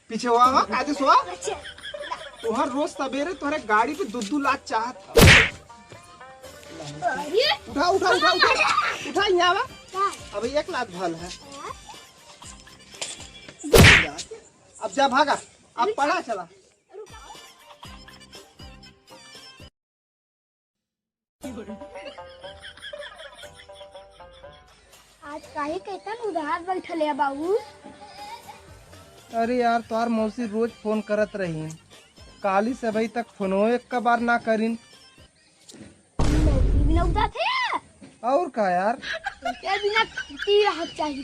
पीछे हुआ हुआ काजे सोआ तुहर रोज सवेरे तुहरे गाड़ी पे दूध लाख चाहत था। उठा उठा उठा उठा उठा यहाँ वा अब एक लाख भल है। अब जा भागा अब पढ़ा चला। आज काहे कहता उधार बैठल है बाबू। अरे यार तोहार मौसी रोज फोन करत रही काली से अभी तक फोनो एक बार ना करीन। मौसी बिना उदास है और का यार उसके बिना खेती रहत चाहिए।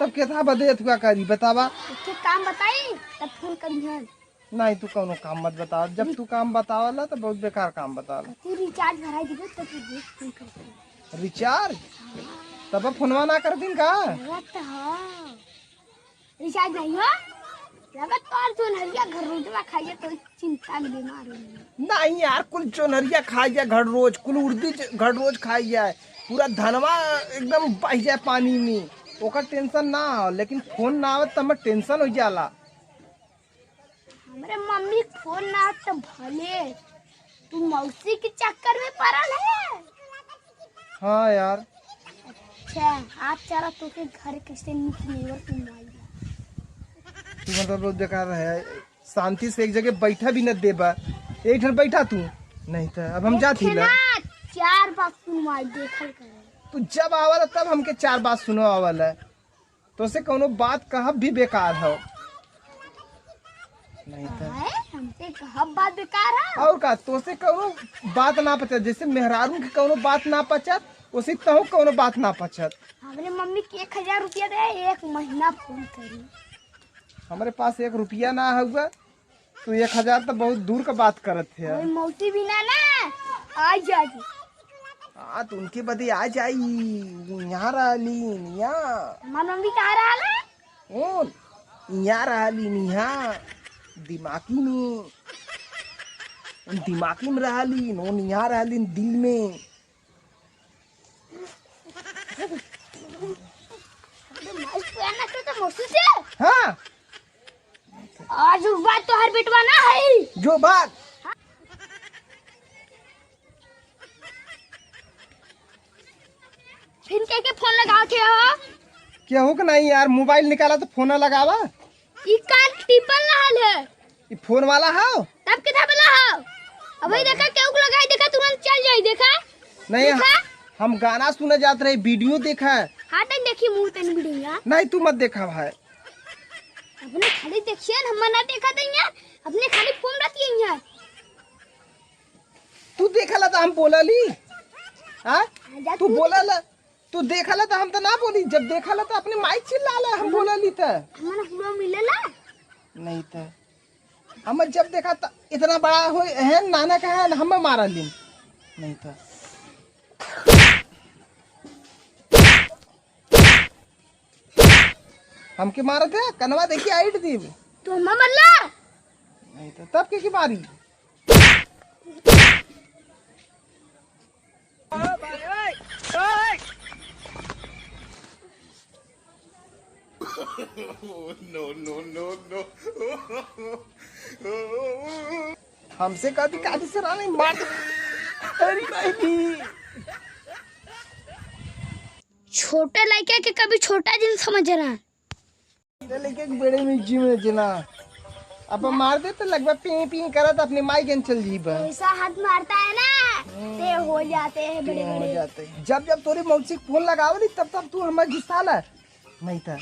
तब केथा बदे अथुआ करी बतावा। उसके काम बताई तब फोन करिहन। नहीं तू कौनो काम मत बता जब तू काम बतावला तो बहुत बेकार काम बतावला। तू रिचार्ज भराई दीबो तब तू देख फोन करते रिचार्ज तब फोनवा ना कर दिन का। लगत हां रिचार्ज नहीं हो लगत तोर चोनहरिया घर रोजवा खाइए तो चिंता में बीमार हो। नहीं यार कुल चोनहरिया खाई जाए घर रोज कुल उर्दी घर रोज खाई जाए पूरा धनवा एकदम बह जाए पानी में ओकर टेंशन ना हो लेकिन फोन ना आवत तब टेंशन हो जाला। हमरे मम्मी फोन ना तो भले तू मौसी के चक्कर में पड़ल है। हाँ यार अच्छा आज चला तो के घर कैसे निकले और तुम आई तू मतलब रोज बेकार है शांति से एक जगह बैठा भी न देबा एक ठन बैठा तू नहीं था अब हम जाती ला 4 बार सुनवाई देखल करे। तू जब आवला तब हमके 4 बात सुनो आवला तो से कोनो बात कहब भी बेकार हो नहीं था। हमसे कहब बात बेकार है और का तो से कोनो बात ना पचत जैसे मेहरारू के कोनो बात ना पचत उसी तहु कोनो बात ना पचत। हमरे मम्मी के 1000 रुपया दे 1 महीना फोन करी। हमारे पास 1 रुपया ना हुआ तो 1000 तो बहुत दूर का बात करत थे। मौसी बिना ना आ जाएगी। हाँ तो उनके बदे आ जाई यहाँ रहली यहाँ। हमार मम्मी कहाँ रहा है? यहाँ रहली यहाँ दिमागी में रहली नोन यहाँ रहली दिल में। तो मौसी से हाँ आज उस बात तो हर बेटवा ना है जो बात फिर के फोन लगाओ थे हो क्या हो कि नहीं यार मोबाइल निकाला तो फोन लगावा। ई कान टिपल रहल है ये फोन वाला हो तब के था बोला हो अबे देखा केहू को लगाई देखा तुरंत चल जाई देखा नहीं देखा? हम गाना सुने जात रहे वीडियो देखा हाँ तन देखी मुंह तन वीडियो नहीं तू मत देखा भाई अपने खाली देखिए हम ना देखा देंगे अपने खाली फोन रखिए यार। तू देखला तो हम बोलली हाँ तू बोलला तू देखला तो हम तो ना बोली जब देखला तो अपनी माइक चिल्लाला हम बोलली तो हमरा हुआ मिलेला नहीं तो हम जब देखा तो इतना बड़ा हो है नाना का है हम मारा ली नहीं तो हमके मारा थे कनवा देखी आइट दी तो हम मल्ला नहीं तो तब के की मारी। No. हमसे कभी काटी से रानी मार अरे नहीं छोटे लड़के के कभी छोटा दिन समझ रहा लेके बड़े में जी में जना अब मार दे तो लगभग पी पी करत अपनी माई के चल जी बा ऐसा हाथ मारता है ना ते हो जाते हैं बड़े हो बड़े जाते जब जब तोरी मौसी फोन लगावली तब तब तू हमारे घिसाला नहीं था।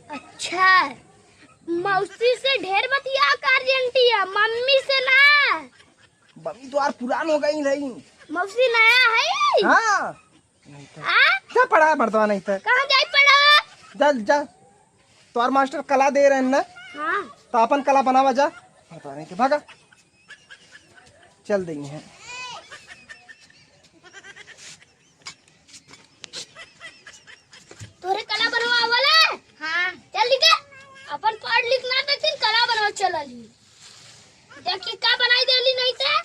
अच्छा मौसी से ढेर बतिया कार्जेंटिया मम्मी से ना मम्मी तो यार पुरान हो गई रही मौसी नया है। हाँ नहीं था हाँ? क्या पढ़ा है मर्दवा नहीं था कहाँ जाई पड़ा जा तोर मास्टर कला दे रहे हैं ना हाँ तो अपन कला बनावा जा पता नहीं के भागा चल देंगे हैं। तोरे कला बनवा वाला हाँ चल लिखे अपन पढ़ लिखना तक दिन कला बनवा चलली देखी का बनाई देली नहीं था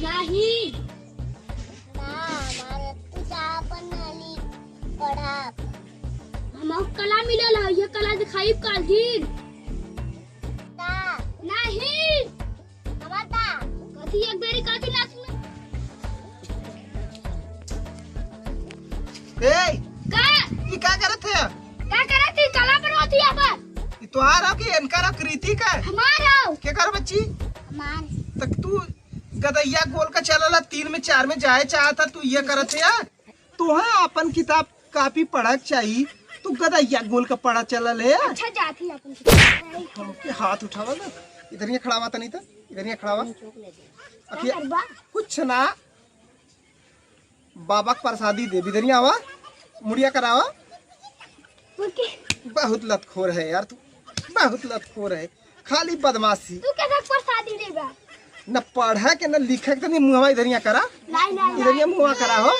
नहीं ना हमारे तू अपन नाली पढ़ा हम कला मिलल है, ये कला दिखाई काल दिन ता नहीं हमारा कथी एक बेरी कथी ना सुन ए का ये क्या करत है? क्या करे थी कला बनवाती है अपन ये तो आ रहा कि इनका रहा कृति का है? हमारा क्या कर बच्ची? हमार तक तू गदैया गोल का चलला 3 में 4 में जाए चाहता तू ये करत है? तू है अपन किताब कापी पढ़क चाहिए, तू गदैया गोल का पढ़ा चलल है। अच्छा जाती है अपन हमके हाथ उठावा ना, इधर ये खड़ा हुआ नहीं था, इधर ये खड़ा हुआ अखिया करबा कुछ ना, बाबा का प्रसादी दे, इधर ही आवा, मुड़िया करावा। ओके बहुत लतखोर है यार तू, बहुत लतखोर है, खाली बदमाशी। तू कैसे प्रसादी देबा न पढ़ा के न लिखा के, तो मुहवा इधर यहाँ करा, नहीं नहीं इधर ये मुहवा करा हो,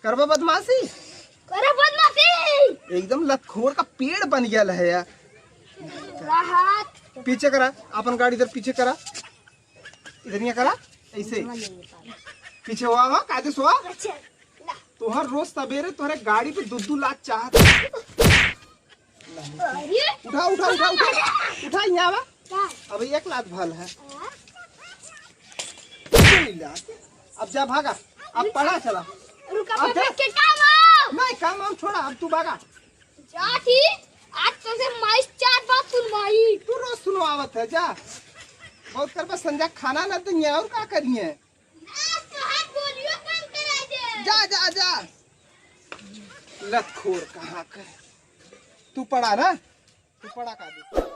करवा बदमाशी। करे बदमाशी एकदम लतखोर का पेड़ बन गया है यार। राहत पीछे करा, अपन गाड़ी इधर पीछे करा, इधर यहाँ करा, ऐसे पीछे हुआ हुआ कायदे से हुआ। अच्छा तोहर रोज सवेरे तोहरे गाड़ी पे 2-2 लाख चाहत। अरे उठा उठा उठा उठा उठा यहाँ आवा। क्या अब 1 लाख भल है, अब जा भागा, अब पढ़ा चला। रुका अब पे देख। के काम आओ नहीं काम हम छोड़ा, अब तू भागा। जाती आज तो से माइस 4 बात सुनवाई तू रोज सुनवावत है, जा बहुत कर बस संध्या खाना न देंगे और क्या करिए। तो हाथ बोलियो काम करा दे जा जा जा, लतखोर कहाँ का है। तू पढ़ा ना, तू पढ़ा का दे।